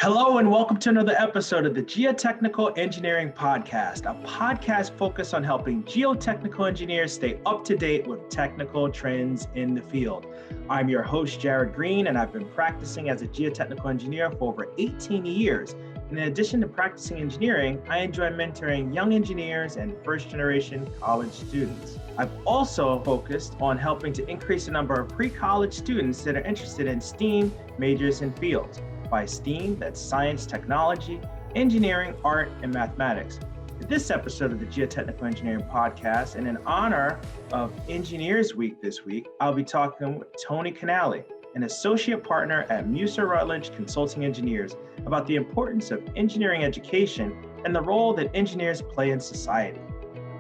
Hello and welcome to another episode of the Geotechnical Engineering Podcast, a podcast focused on helping geotechnical engineers stay up to date with technical trends in the field. I'm your host, Jared Green, and I've been practicing as a geotechnical engineer for over 18 years. And in addition to practicing engineering, I enjoy mentoring young engineers and first-generation college students. I've also focused on helping to increase the number of pre-college students that are interested in STEAM majors and fields. By STEAM, that's science, technology, engineering, art, and mathematics. In this episode of the Geotechnical Engineering Podcast, and in honor of Engineers Week this week, I'll be talking with Tony Canale, an associate partner at Mueser Rutledge Consulting Engineers, about the importance of engineering education and the role that engineers play in society.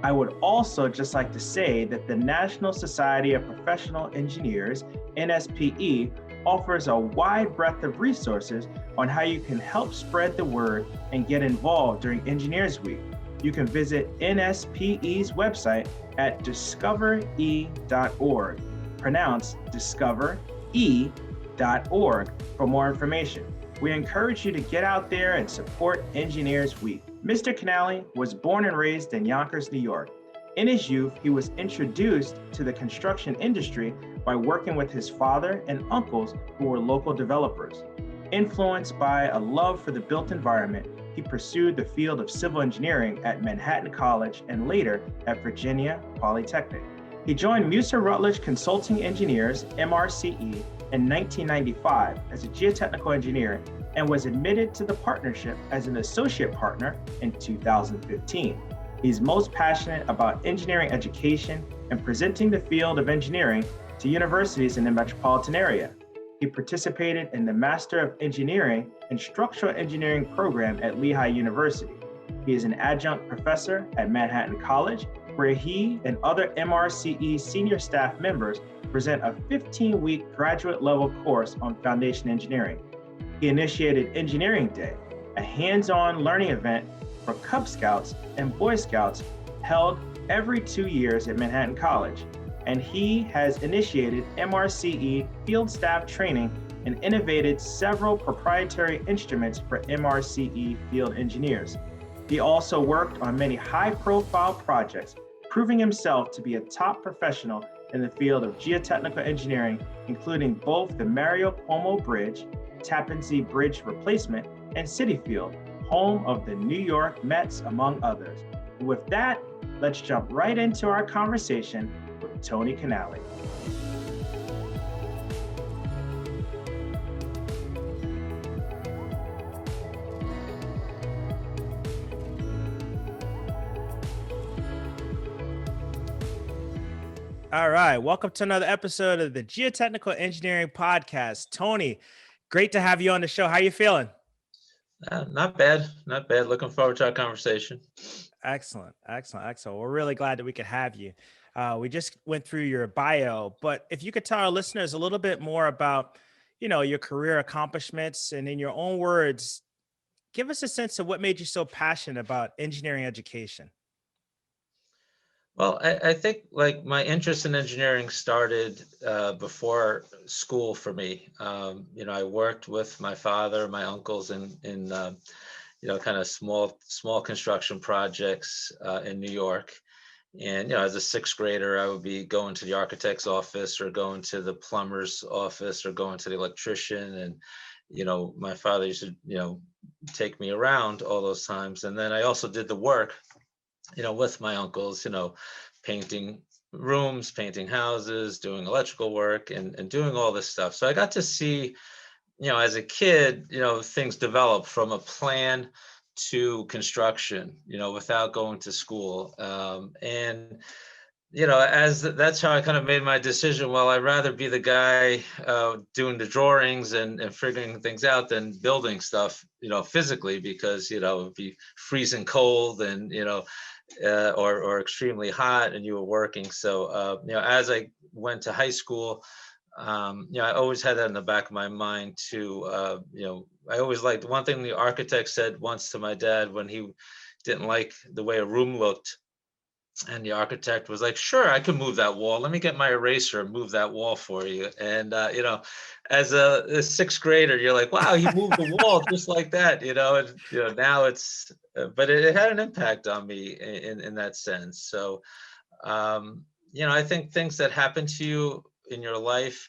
I would also just like to say that the National Society of Professional Engineers, NSPE, offers a wide breadth of resources on how you can help spread the word and get involved during Engineers Week. You can visit NSPE's website at discoverE.org, pronounced discoverE.org, for more information. We encourage you to get out there and support Engineers Week. Mr. Canale was born and raised in Yonkers, New York. In his youth, he was introduced to the construction industry by working with his father and uncles who were local developers. Influenced by a love for the built environment, he pursued the field of civil engineering at Manhattan College and later at Virginia Polytechnic. He joined Mueser Rutledge Consulting Engineers, MRCE, in 1995 as a geotechnical engineer and was admitted to the partnership as an associate partner in 2015. He's most passionate about engineering education and presenting the field of engineering to universities in the metropolitan area. He participated in the Master of Engineering and Structural Engineering program at Lehigh University. He is an adjunct professor at Manhattan College, where he and other MRCE senior staff members present a 15-week graduate level course on foundation engineering. He initiated Engineering Day, a hands-on learning event for Cub Scouts and Boy Scouts held every 2 years at Manhattan College. And he has initiated MRCE field staff training and innovated several proprietary instruments for MRCE field engineers. He also worked on many high-profile projects, proving himself to be a top professional in the field of geotechnical engineering, including both the Mario Cuomo Bridge, Tappan Zee Bridge replacement, and Citi Field, home of the New York Mets, among others. With that, let's jump right into our conversation with Tony Canale. All right, welcome to another episode of the Geotechnical Engineering Podcast. Tony, great to have you on the show. How you feeling? Not bad. Looking forward to our conversation. Excellent. We're really glad that we could have you. We just went through your bio, but if you could tell our listeners a little bit more about, your career accomplishments, and in your own words, give us a sense of what made you so passionate about engineering education. Well, I think like my interest in engineering started before school for me. I worked with my father, my uncles in kind of small construction projects in New York. And, as a sixth grader, I would be going to the architect's office or going to the plumber's office or going to the electrician. And, my father used to, take me around all those times. And then I also did the work, with my uncles, painting rooms, painting houses, doing electrical work and doing all this stuff. So I got to see, as a kid, things develop from a plan to construction, without going to school. That's how I kind of made my decision. Well, I'd rather be the guy doing the drawings and figuring things out than building stuff, physically, because, it would be freezing cold and, or extremely hot and you were working. So, as I went to high school, I always had that in the back of my mind too. I always liked one thing the architect said once to my dad when he didn't like the way a room looked. And the architect was like, sure, I can move that wall. Let me get my eraser and move that wall for you. And, as a sixth grader, you're like, wow, he moved the wall just like that, and, now but it had an impact on me in that sense. So, I think things that happen to you in your life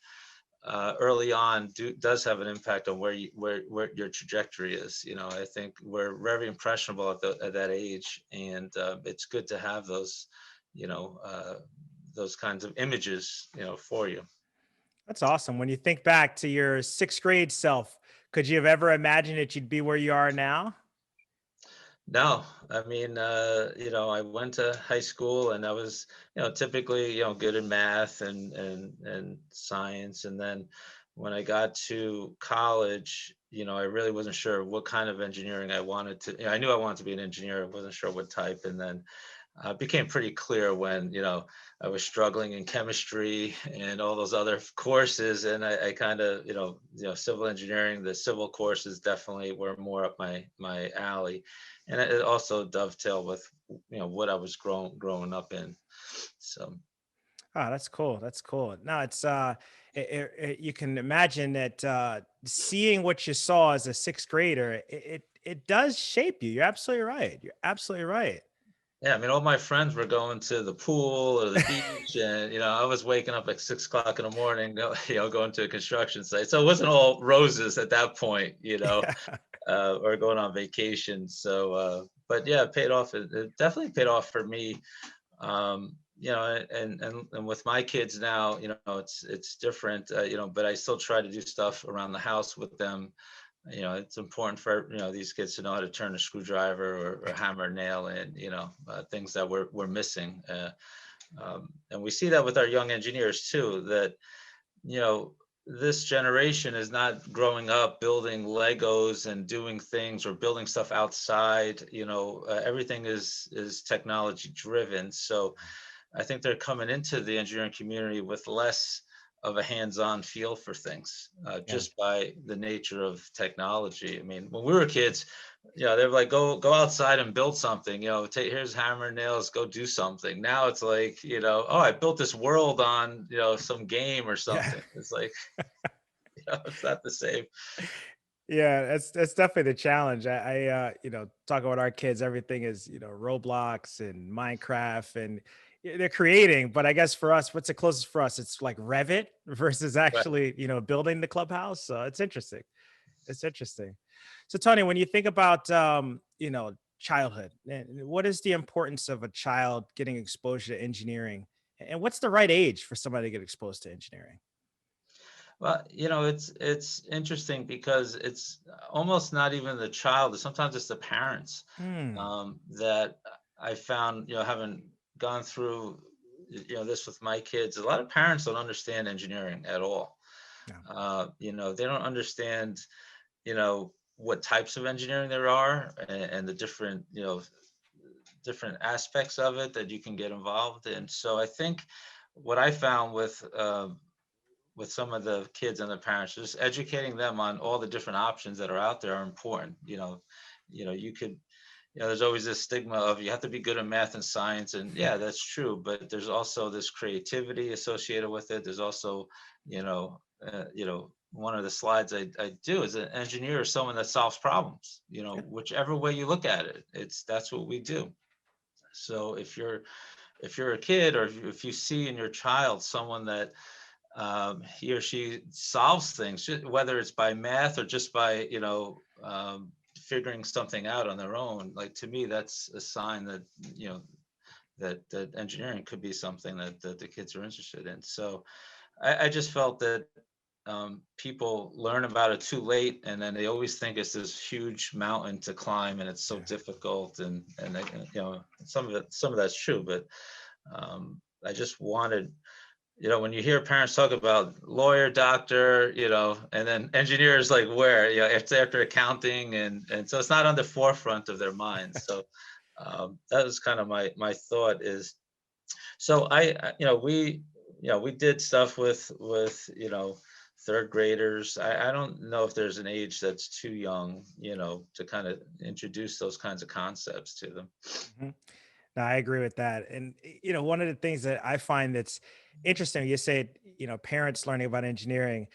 early on does have an impact on where your trajectory is. I think we're very impressionable at that age, and it's good to have you know, uh, those kinds of images, for you. That's awesome. When you think back to your sixth grade self, could you have ever imagined that you'd be where you are now? No, I mean, I went to high school and I was, typically, good in math and science. And then when I got to college, I really wasn't sure what kind of engineering I wanted to, I knew I wanted to be an engineer. I wasn't sure what type. And then it became pretty clear when, I was struggling in chemistry and all those other courses. And I kind of, civil engineering, the civil courses definitely were more up my alley. And it also dovetailed with, what I was growing up in. So, Oh, that's cool. That's cool. No, it's you can imagine that seeing what you saw as a sixth grader, it does shape you. You're absolutely right. You're absolutely right. yeah, I mean, all my friends were going to the pool or the beach, and I was waking up at 6 o'clock in the morning, going to a construction site. So it wasn't all roses at that point, Yeah. or going on vacation. So, but yeah, it paid off. It definitely paid off for me. And with my kids now, it's different. But I still try to do stuff around the house with them. It's important for these kids to know how to turn a screwdriver or hammer a nail in. Things that we're missing. And we see that with our young engineers too. That you know this generation is not growing up building Legos and doing things or building stuff outside. Everything is technology driven. So I think they're coming into the engineering community with less of a hands-on feel for things, Yeah. just by the nature of technology. I mean, when we were kids, they were like, go outside and build something. Here's hammer and nails, go do something. Now it's like, oh, I built this world on some game or Yeah. something. It's like, it's not the same. Yeah, that's definitely the challenge. Talk about our kids, everything is, Roblox and Minecraft and they're creating, but I guess for us, what's the closest for us? It's like Revit versus Right. actually, building the clubhouse. So it's interesting. It's interesting. So Tony, when you think about childhood, and what is the importance of a child getting exposure to engineering? And what's the right age for somebody to get exposed to engineering? Well, it's interesting because it's almost not even the child. Sometimes it's the parents Hmm. that I found, having gone through, this with my kids. A lot of parents don't understand engineering at all. Yeah. They don't understand, what types of engineering there are and the different aspects of it that you can get involved in. So I think what I found with some of the kids and the parents, just educating them on all the different options that are out there are important. You could, there's always this stigma of you have to be good at math and science, and yeah, that's true. But there's also this creativity associated with it. There's also, one of the slides I do is an engineer is someone that solves problems. Whichever way you look at it, that's what we do. So if you're a kid, or if you see in your child someone that he or she solves things, whether it's by math or just by figuring something out on their own. Like, to me, that's a sign that that engineering could be something that the kids are interested in. So I just felt that people learn about it too late, and then they always think it's this huge mountain to climb, and it's so Yeah. difficult, and they, some of that's true, but I just wanted, when you hear parents talk about lawyer, doctor, and then engineers, like, where, it's after accounting, and so it's not on the forefront of their minds. So that was kind of my thought is, so we did stuff with third graders. I don't know if there's an age that's too young, to kind of introduce those kinds of concepts to them. Mhm. No, I agree with that. And one of the things that I find that's interesting, you say, parents learning about engineering,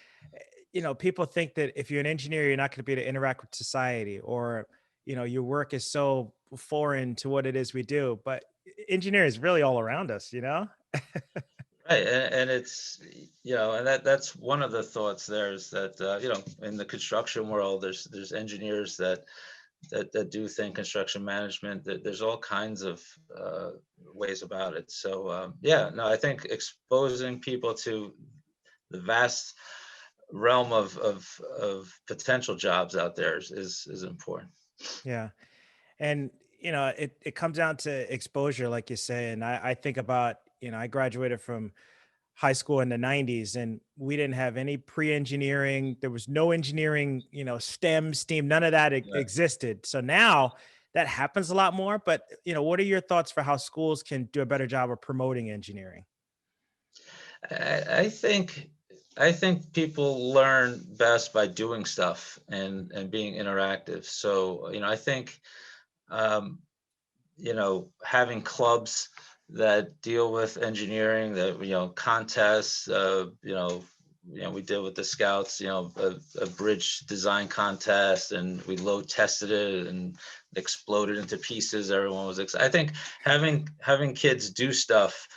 people think that if you're an engineer, you're not going to be able to interact with society, or, your work is so foreign to what it is we do. But engineering is really all around us, Right, and it's, and that's one of the thoughts there is that, in the construction world, there's engineers that do think construction management, that there's all kinds of ways about it. So yeah, no, I think exposing people to the vast realm of potential jobs out there is important. Yeah. And, it comes down to exposure, like you say. And I think about, I graduated from high school in the 90s, and we didn't have any pre-engineering. There was no engineering, STEM, STEAM, none of that Yeah. existed. So now that happens a lot more. But, what are your thoughts for how schools can do a better job of promoting engineering? I think people learn best by doing stuff and being interactive. So, I think um, having clubs that deal with engineering, that, contests, we did with the Scouts, a bridge design contest, and we load tested it and exploded into pieces. Everyone was excited. I think having kids do stuff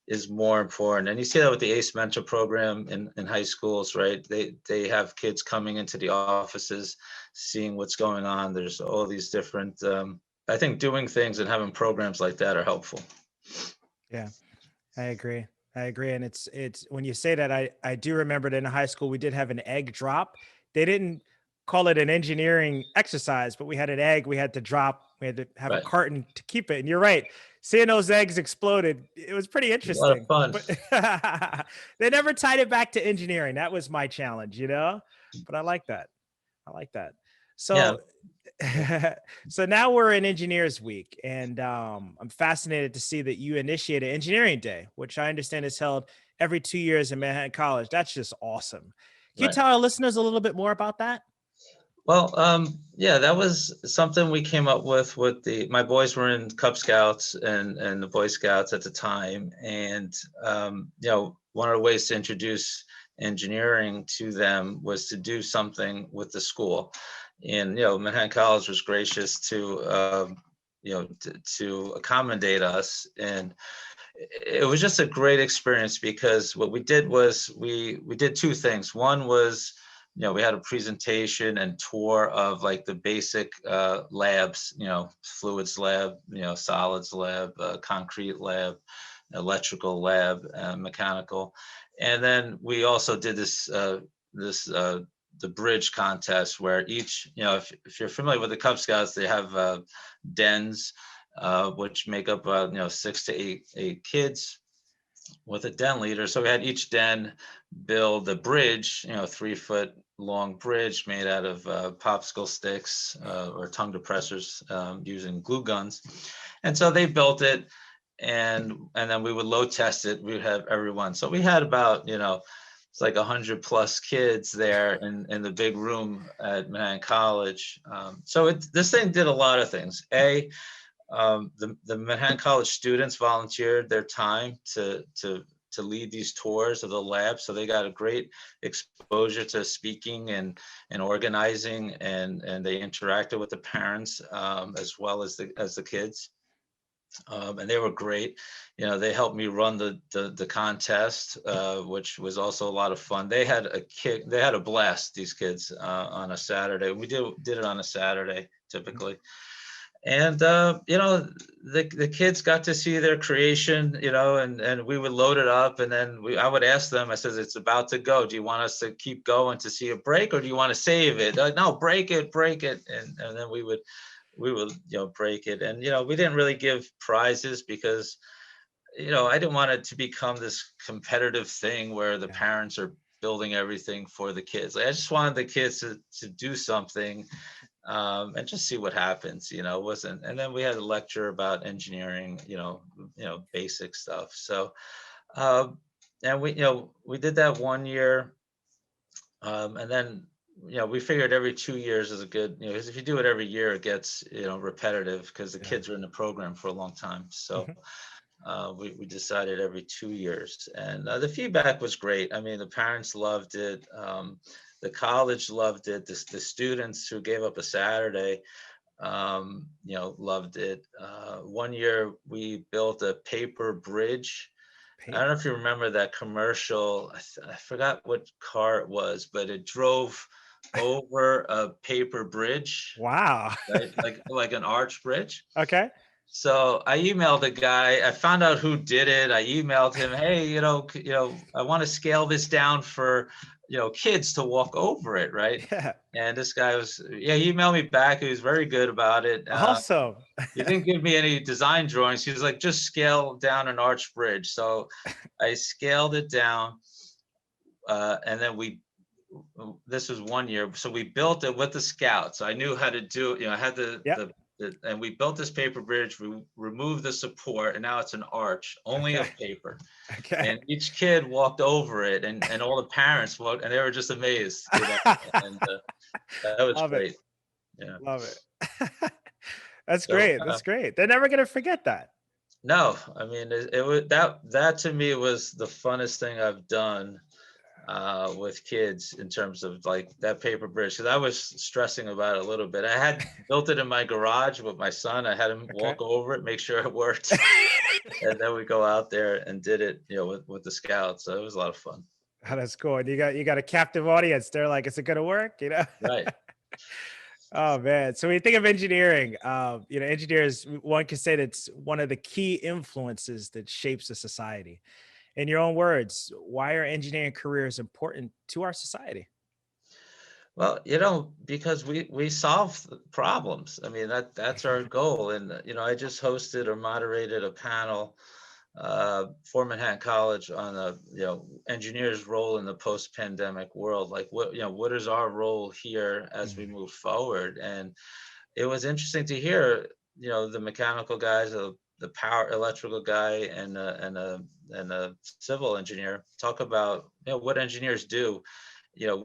is more important. And you see that with the ACE mentor program in high schools, right? They have kids coming into the offices, seeing what's going on. There's all these different, I think doing things and having programs like that are helpful. Yeah. I agree. I agree. And it's when you say that, I do remember that in high school we did have an egg drop. They didn't call it an engineering exercise, but we had an egg we had to drop. We had to have a Right. carton to keep it. And you're right. Seeing those eggs exploded, it was pretty A lot of interesting. fun. But they never tied it back to engineering. That was my challenge, But I like that. I like that. Yeah. So so now we're in Engineers Week, and I'm fascinated to see that you initiated Engineering Day, which I understand is held every 2 years in Manhattan College. That's just awesome. Can you Right. tell our listeners a little bit more about that? Well, yeah, that was something we came up with my boys were in Cub Scouts and the Boy Scouts at the time. And, one of the ways to introduce engineering to them was to do something with the school. And, Manhattan College was gracious to accommodate us. And it was just a great experience, because what we did was we did two things. One was, we had a presentation and tour of like the basic labs, fluids lab, solids lab, concrete lab, electrical lab, mechanical. And then we also did the bridge contest, where each, if you're familiar with the Cub Scouts, they have dens, which make up 6 to 8 kids with a den leader. So we had each den build a bridge, 3-foot long bridge made out of popsicle sticks or tongue depressors, using glue guns. And so they built it, and then we would load test it. We'd have everyone. So we had about, it's like 100 plus kids there in the big room at Manhattan College. So this thing did a lot of things. The Manhattan College students volunteered their time to lead these tours of the lab, so they got a great exposure to speaking and organizing, and they interacted with the parents, as well as the kids. And they were great. They helped me run the contest, which was also a lot of fun. They had a blast, these kids, on a Saturday. We did it on a Saturday typically. And the kids got to see their creation, and we would load it up, and then I would ask them. I said, "It's about to go. Do you want us to keep going to see a break, or do you want to save it?" Like, "No, break it," and then we would break it. And we didn't really give prizes, because I didn't want it to become this competitive thing where the Yeah. parents are building everything for the kids. Like, I just wanted the kids to do something, and just see what happens. It wasn't. And then we had a lecture about engineering, basic stuff. So, and we did that one year, and then we figured every 2 years is a good, because if you do it every year, it gets, repetitive because the Yeah. kids are in the program for a long time. So we decided every 2 years, and the feedback was great. I mean, the parents loved it. The college loved it. The students who gave up a Saturday, loved it. One year we built a paper bridge. I don't know if you remember that commercial. I forgot what car it was, but it drove over a paper bridge, Wow. right? Like an arch bridge. Okay. So I emailed the guy. I found out who did it. I emailed him, hey, I want to scale this down for, kids to walk over it, right? Yeah. And this guy he emailed me back. He was very good about it. Awesome. He didn't give me any design drawings. He was like, just scale down an arch bridge. So I scaled it down, and then this was 1 year. So we built it with the scouts. I knew how to do, I had Yep. and we built this paper bridge, we removed the support, and now it's an arch only Okay. of paper. Okay. And each kid walked over it, and all the parents walked, and they were just amazed. And that was Love great. it. Yeah. Love it. That's So, great. That's great. They're never gonna forget that. no, I mean, it was that to me was the funnest thing I've done with kids in terms of like that paper bridge. Because I was stressing about it a little bit. I had built it in my garage with my son. I had him Okay. walk over it, make sure it worked, and then we go out there and did it, with the scouts. So it was a lot of fun. Oh, that's cool. And you got a captive audience. They're like, is it gonna work? Right. Oh man. So when you think of engineering, engineers, one could say that's one of the key influences that shapes a society. In your own words, why are engineering careers important to our society? Well, because we solve problems. I mean, that's our goal. And I just hosted or moderated a panel for Manhattan College on the engineers' role in the post-pandemic world. Like what is our role here as we move forward? And it was interesting to hear the mechanical guys, the power electrical guy, and a civil engineer talk about what engineers do.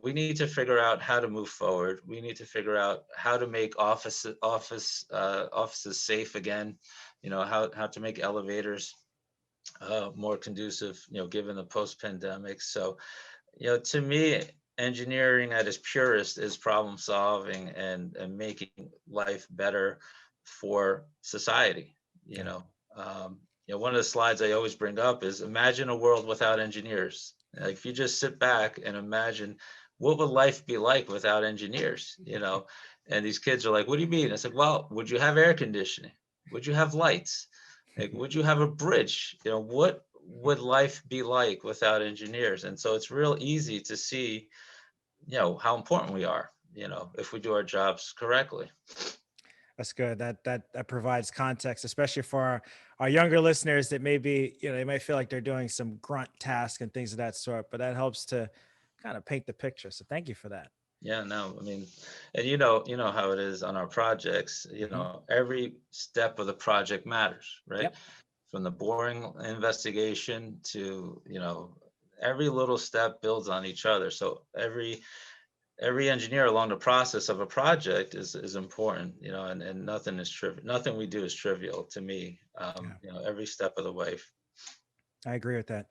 We need to figure out how to move forward. We need to figure out how to make offices safe again. How to make elevators more conducive, given the post-pandemic. So, to me, engineering at its purest is problem solving and making life better for society. One of the slides I always bring up is imagine a world without engineers. Like if you just sit back and imagine what would life be like without engineers, and these kids are like, what do you mean? I said, well, would you have air conditioning? Would you have lights? Like, would you have a bridge? What would life be like without engineers? And so it's real easy to see, how important we are, if we do our jobs correctly. That's good. That provides context, especially for our younger listeners that maybe, they might feel like they're doing some grunt task and things of that sort, but that helps to kind of paint the picture. So thank you for that. Yeah, no, I mean, and you know how it is on our projects, every step of the project matters, right? Yep. From the boring investigation to, every little step builds on each other. So every engineer along the process of a project is important, and nothing is trivial. Nothing we do is trivial to me, every step of the way. I agree with that.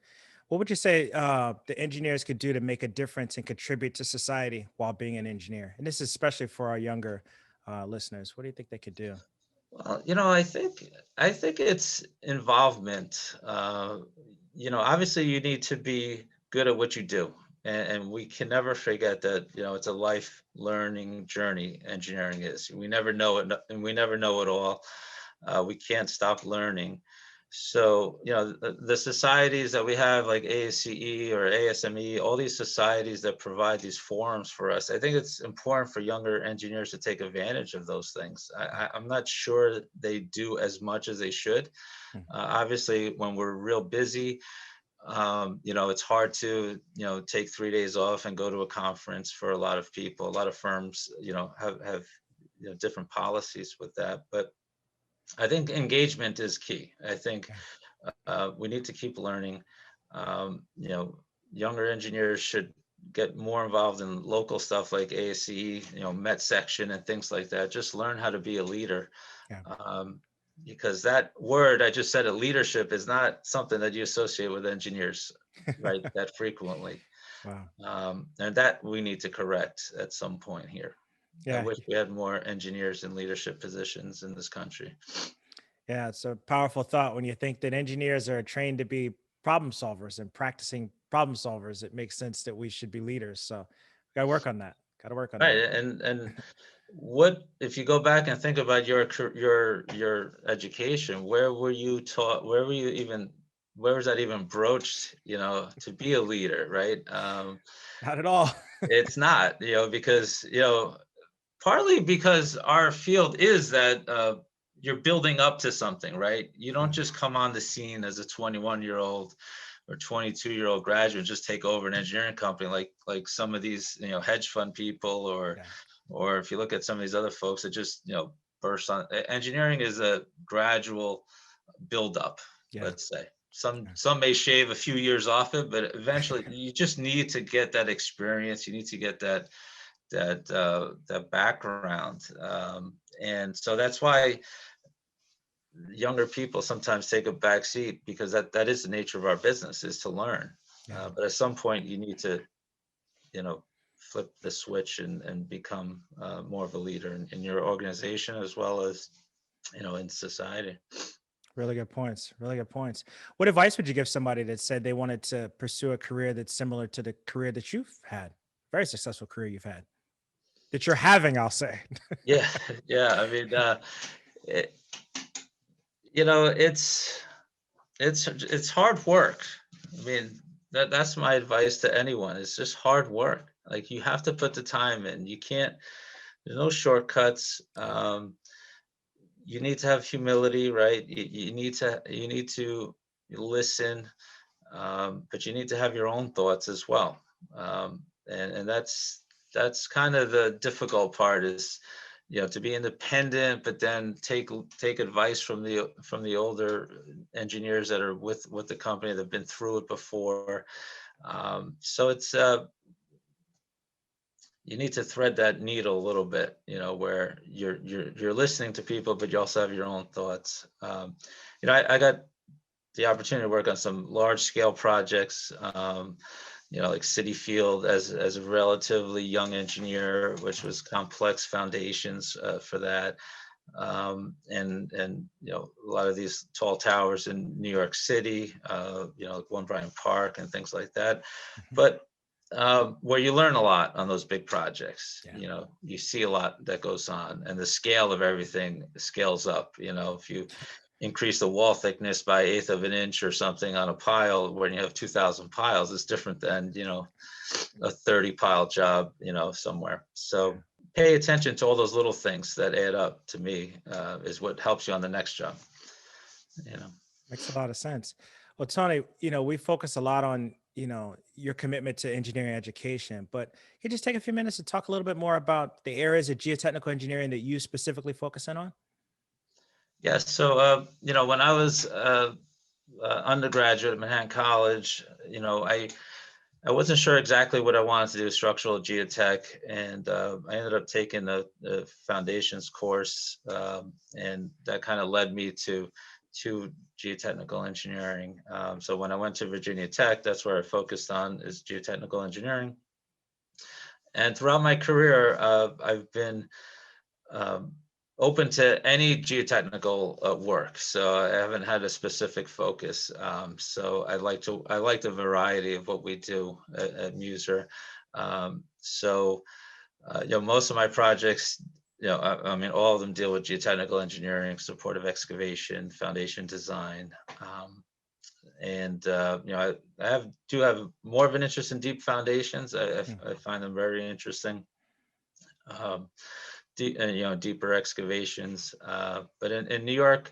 What would you say the engineers could do to make a difference and contribute to society while being an engineer? And this is especially for our younger listeners. What do you think they could do? Well, I think it's involvement. Obviously you need to be good at what you do. And we can never forget that, it's a life learning journey. Engineering is. We never know it, and we never know it all. We can't stop learning. So, the societies that we have, like ASCE or ASME, all these societies that provide these forums for us, I think it's important for younger engineers to take advantage of those things. I'm not sure they do as much as they should. Obviously, when we're real busy, it's hard to, take 3 days off and go to a conference for a lot of people. A lot of firms, have different policies with that. But I think engagement is key. I think we need to keep learning. Younger engineers should get more involved in local stuff like ASCE, Met section and things like that. Just learn how to be a leader. Yeah. Because that word I just said, leadership, is not something that you associate with engineers, right? That frequently. Wow. And that we need to correct at some point here. I Yeah. wish we had more engineers in leadership positions in this country. Yeah. It's a powerful thought when you think that engineers are trained to be problem solvers and practicing problem solvers. It makes sense that we should be leaders. So got to work on that. Got to work on Right. that. And what, if you go back and think about your education, where were you taught, where was that even broached, to be a leader, right? Not at all. It's not, because, partly because our field is that you're building up to something, right? You don't just come on the scene as a 21-year-old or 22-year-old graduate, just take over an engineering company like some of these, hedge fund people, or if you look at some of these other folks that just, burst on. Engineering is a gradual buildup, let's say. Some may shave a few years off it, but eventually you just need to get that experience. You need to get that background, and so that's why younger people sometimes take a back seat, because that is the nature of our business, is to learn. But at some point you need to flip the switch and become more of a leader in your organization, as well as in society. Really good points. Really good points. What advice would you give somebody that said they wanted to pursue a career that's similar to the career that you've had? Very successful career you've had, that you're having, I'll say. Yeah. I mean, it, it's hard work. I mean, that's my advice to anyone. It's just hard work. Like, you have to put the time in. You can't. There's no shortcuts. You need to have humility, right? You need to listen, but you need to have your own thoughts as well. And that's kind of the difficult part, is to be independent, but then take advice from the older engineers that are with the company, that have been through it before. So it's you need to thread that needle a little bit, where you're listening to people, but you also have your own thoughts. I got the opportunity to work on some large scale projects, like City Field as a relatively young engineer, which was complex foundations for that. And a lot of these tall towers in New York City, like One Bryant Park and things like that. But where you learn a lot on those big projects, you see a lot that goes on, and the scale of everything scales up. If you increase the wall thickness by 1/8 of an inch or something on a pile, when you have 2,000 piles, it's different than, a 30 pile job, somewhere. So pay attention to all those little things that add up, to me, is what helps you on the next job. Makes a lot of sense. Well, Tony, we focus a lot on, your commitment to engineering education, but can you just take a few minutes to talk a little bit more about the areas of geotechnical engineering that you specifically focus in on? Yes. So, when I was undergraduate at Manhattan College, I wasn't sure exactly what I wanted to do, structural geotech, and I ended up taking the foundations course, and that kind of led me to geotechnical engineering. So when I went to Virginia Tech, that's where I focused on, is geotechnical engineering. And throughout my career, I've been open to any geotechnical work. So I haven't had a specific focus. So I like the variety of what we do at Mueser. So most of my projects, I mean, all of them deal with geotechnical engineering, supportive excavation, foundation design. And I do have more of an interest in deep foundations. I find them very interesting. Deeper excavations. But in New York,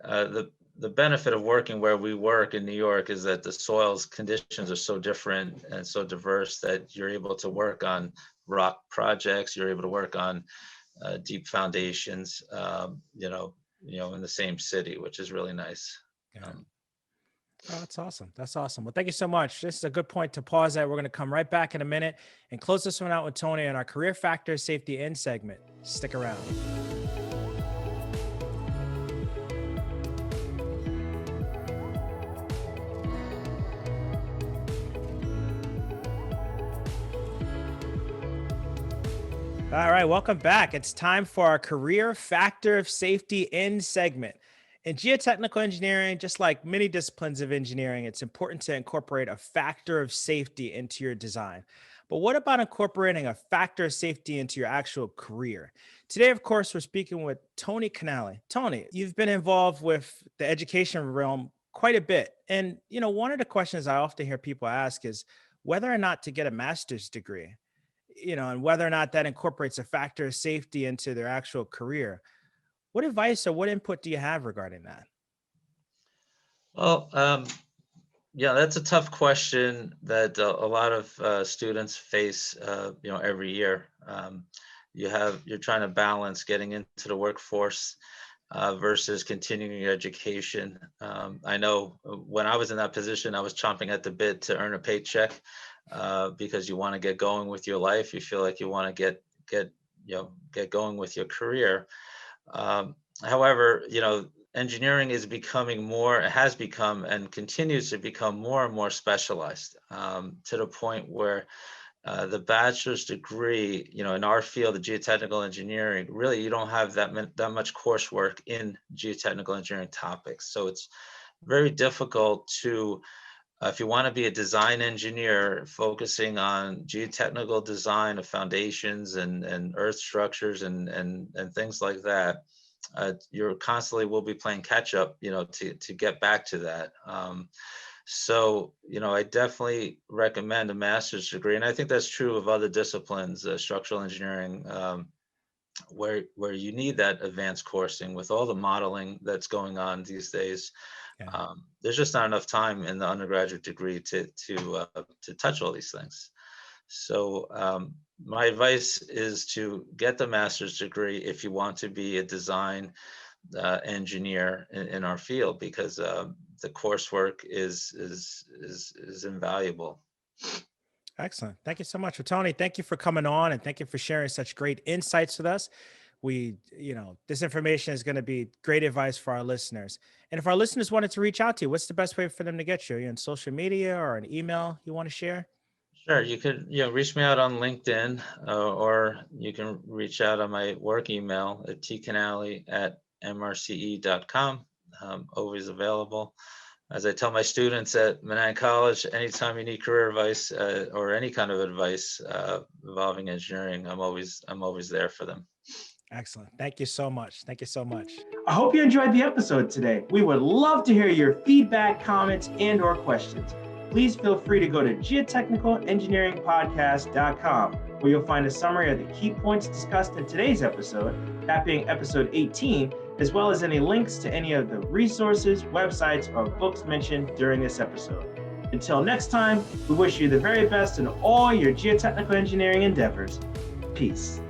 the benefit of working where we work in New York is that the soils conditions are so different and so diverse that you're able to work on rock projects. You're able to work on deep foundations, in the same city, which is really nice. Oh, that's awesome. That's awesome. Well, thank you so much. This is a good point to pause at. We're going to come right back in a minute and close this one out with Tony on our career factors, safety, and segment. Stick around. All right, welcome back. It's time for our career factor of safety in segment. In geotechnical engineering, just like many disciplines of engineering, it's important to incorporate a factor of safety into your design. But what about incorporating a factor of safety into your actual career? Today, of course, we're speaking with Tony Canale. Tony, you've been involved with the education realm quite a bit. And, one of the questions I often hear people ask is whether or not to get a master's degree, and whether or not that incorporates a factor of safety into their actual career. What advice or what input do you have regarding that? Well, yeah, that's a tough question that a lot of students face, every year. You're trying to balance getting into the workforce versus continuing your education. I know when I was in that position, I was chomping at the bit to earn a paycheck because you want to get going with your life. You feel like you want to get going with your career. However, engineering has become and continues to become more and more specialized to the point where the bachelor's degree, in our field of geotechnical engineering, really you don't have that much coursework in geotechnical engineering topics. So it's very difficult to, if you want to be a design engineer focusing on geotechnical design of foundations and earth structures and things like that, you're constantly will be playing catch up, to get back to that. So, I definitely recommend a master's degree. And I think that's true of other disciplines, structural engineering, where you need that advanced coursing with all the modeling that's going on these days. Yeah. There's just not enough time in the undergraduate degree to touch all these things. So my advice is to get the master's degree if you want to be a design engineer in our field, because the coursework is invaluable. Excellent. Thank you so much. Well, Tony, thank you for coming on and thank you for sharing such great insights with us. This information is going to be great advice for our listeners. And if our listeners wanted to reach out to you, what's the best way for them to get you? Are you on social media or an email you want to share? Sure, you could reach me out on LinkedIn, or you can reach out on my work email at tcanale@mrce.com. Always available. As I tell my students at Manhattan College, anytime you need career advice or any kind of advice involving engineering, I'm always there for them. Excellent. Thank you so much. Thank you so much. I hope you enjoyed the episode today. We would love to hear your feedback, comments, and/or questions. Please feel free to go to geotechnicalengineeringpodcast.com, where you'll find a summary of the key points discussed in today's episode, that being episode 18, as well as any links to any of the resources, websites, or books mentioned during this episode. Until next time, we wish you the very best in all your geotechnical engineering endeavors. Peace.